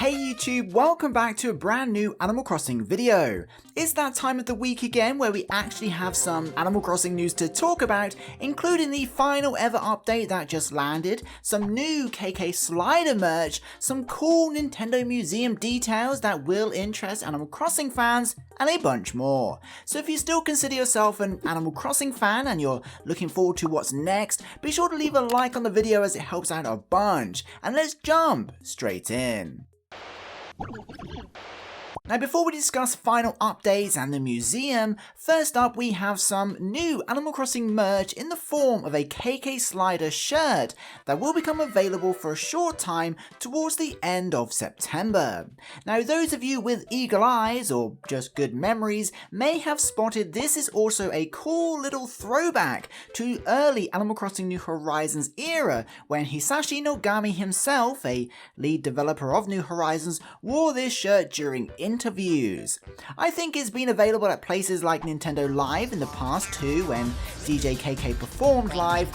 Hey YouTube, welcome back to a brand new Animal Crossing video. It's that time of the week again where we actually have some Animal Crossing news to talk about, including the final ever update that just landed, some new KK Slider merch, some cool Nintendo Museum details that will interest Animal Crossing fans, and a bunch more. So if you still consider yourself an Animal Crossing fan and you're looking forward to what's next, be sure to leave a like on the video as it helps out a bunch, and let's jump straight in. Now before we discuss final updates and the museum, first up we have some new Animal Crossing merch in the form of a KK Slider shirt that will become available for a short time towards the end of September. Now those of you with eagle eyes or just good memories may have spotted this is also a cool little throwback to early Animal Crossing New Horizons era when Hisashi Nogami himself, a lead developer of New Horizons, wore this shirt during interviews. I think it's been available at places like Nintendo Live in the past too, when DJ KK performed live.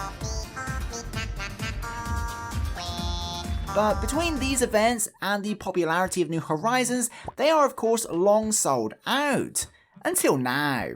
But between these events and the popularity of New Horizons, they are of course long sold out. Until now.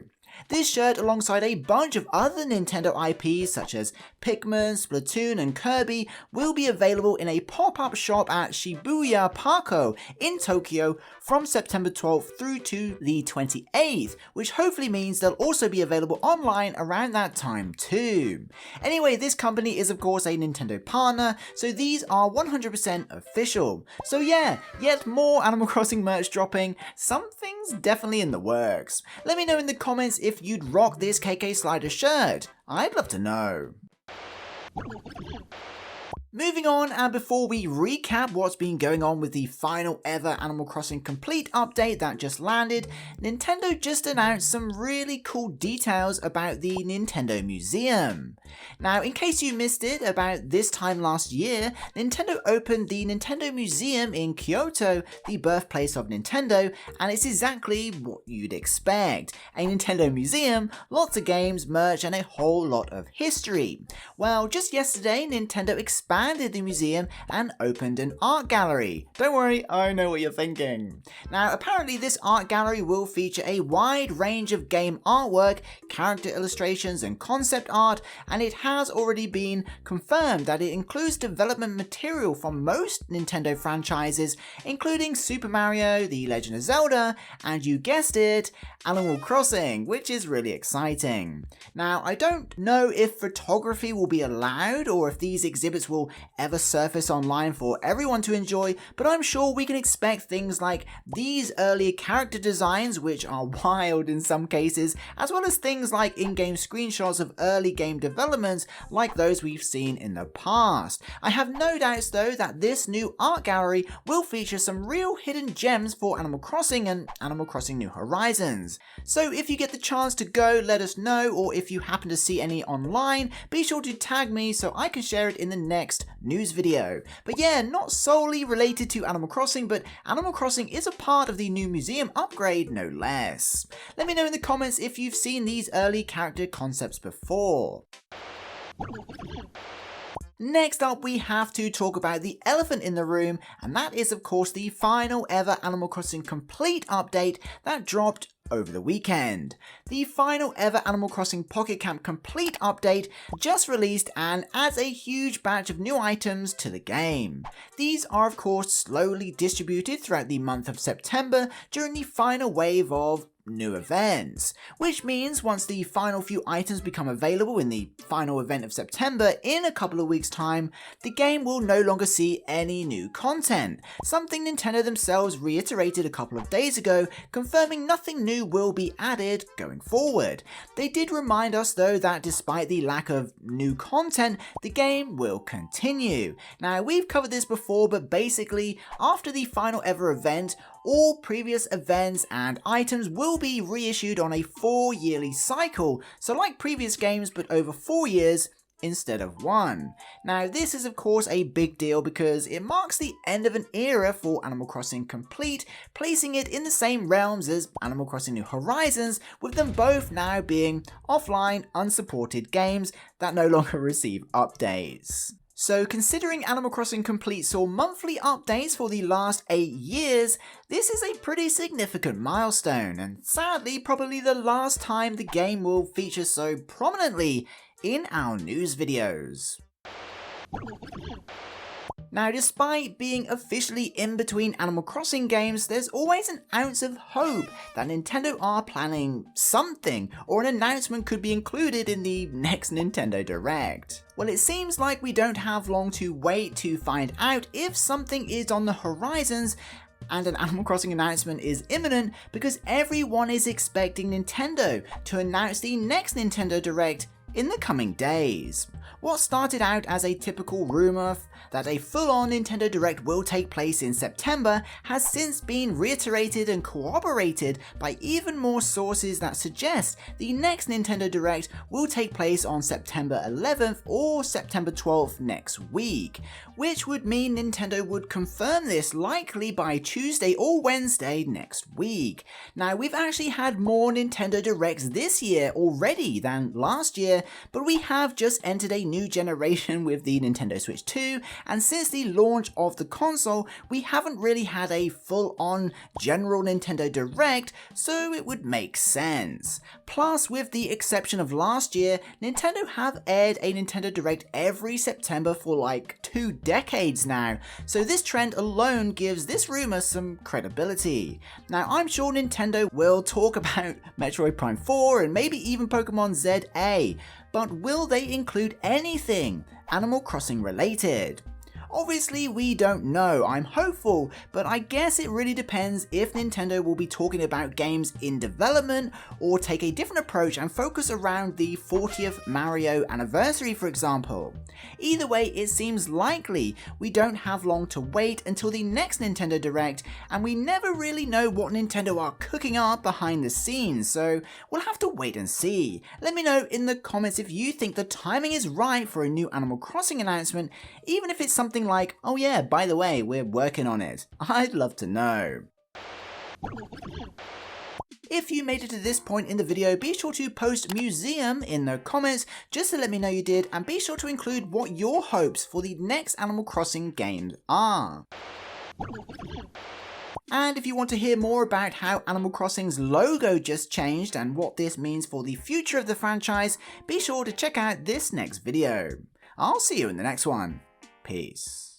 This shirt, alongside a bunch of other Nintendo IPs such as Pikmin, Splatoon and Kirby, will be available in a pop-up shop at Shibuya Parko in Tokyo from September 12th through to the 28th, which hopefully means they'll also be available online around that time too. Anyway, this company is of course a Nintendo partner, so these are 100% official. So yeah, yet more Animal Crossing merch dropping. Something's definitely in the works. Let me know in the comments if you'd rock this KK Slider shirt. I'd love to know. Moving on, and before we recap what's been going on with the final ever Animal Crossing Complete update that just landed, Nintendo just announced some really cool details about the Nintendo Museum. Now, in case you missed it, about this time last year, Nintendo opened the Nintendo Museum in Kyoto, the birthplace of Nintendo, and it's exactly what you'd expect. A Nintendo museum, lots of games, merch, and a whole lot of history. Well, just yesterday, Nintendo expanded the museum and opened an art gallery. Don't worry, I know what you're thinking. Now, apparently this art gallery will feature a wide range of game artwork, character illustrations and concept art, and it has already been confirmed that it includes development material from most Nintendo franchises, including Super Mario, The Legend of Zelda, and you guessed it, Animal Crossing, which is really exciting. Now, I don't know if photography will be allowed or if these exhibits will ever surface online for everyone to enjoy, but I'm sure we can expect things like these early character designs, which are wild in some cases, as well as things like in-game screenshots of early game developments like those we've seen in the past. I have no doubts though that this new art gallery will feature some real hidden gems for Animal Crossing and Animal Crossing New Horizons. So if you get the chance to go, let us know, or if you happen to see any online, be sure to tag me so I can share it in the next news video. But yeah, not solely related to Animal Crossing, but Animal Crossing is a part of the new museum upgrade, no less. Let me know in the comments if you've seen these early character concepts before. Next up, we have to talk about the elephant in the room, and that is of course the final ever Animal Crossing Complete update that dropped over the weekend. The final ever Animal Crossing Pocket Camp Complete update just released and adds a huge batch of new items to the game. These are of course slowly distributed throughout the month of September during the final wave of new events, which means once the final few items become available in the final event of September in a couple of weeks time, the game will no longer see any new content, something Nintendo themselves reiterated a couple of days ago, confirming nothing new will be added going forward. They did remind us though that despite the lack of new content, the game will continue. Now, we've covered this before, but basically after the final ever event, all previous events and items will be reissued on a 4-yearly cycle, so like previous games but over 4 years instead of 1. Now this is of course a big deal because it marks the end of an era for Animal Crossing Complete, placing it in the same realms as Animal Crossing New Horizons, with them both now being offline, unsupported games that no longer receive updates. So considering Animal Crossing Complete saw monthly updates for the last 8 years, this is a pretty significant milestone, and sadly probably the last time the game will feature so prominently in our news videos. Now, despite being officially in between Animal Crossing games, there's always an ounce of hope that Nintendo are planning something, or an announcement could be included in the next Nintendo Direct. Well, it seems like we don't have long to wait to find out if something is on the horizons and an Animal Crossing announcement is imminent, because everyone is expecting Nintendo to announce the next Nintendo Direct in the coming days. What started out as a typical rumour that a full-on Nintendo Direct will take place in September has since been reiterated and corroborated by even more sources that suggest the next Nintendo Direct will take place on September 11th or September 12th next week, which would mean Nintendo would confirm this likely by Tuesday or Wednesday next week. Now, we've actually had more Nintendo Directs this year already than last year, but we have just entered a new generation with the Nintendo Switch 2, and since the launch of the console, we haven't really had a full-on general Nintendo Direct, so it would make sense. Plus, with the exception of last year, Nintendo have aired a Nintendo Direct every September for like 2 decades now, so this trend alone gives this rumour some credibility. Now, I'm sure Nintendo will talk about Metroid Prime 4 and maybe even Pokemon ZA, but will they include anything Animal Crossing related? Obviously we don't know, I'm hopeful, but I guess it really depends if Nintendo will be talking about games in development or take a different approach and focus around the 40th Mario anniversary, for example. Either way, it seems likely we don't have long to wait until the next Nintendo Direct, and we never really know what Nintendo are cooking up behind the scenes, so we'll have to wait and see. Let me know in the comments if you think the timing is right for a new Animal Crossing announcement, even if it's something like, oh yeah, by the way, we're working on it. I'd love to know. If you made it to this point in the video, be sure to post museum in the comments just to let me know you did, and be sure to include what your hopes for the next Animal Crossing games are. And if you want to hear more about how Animal Crossing's logo just changed and what this means for the future of the franchise, be sure to check out this next video. I'll see you in the next one. Peace.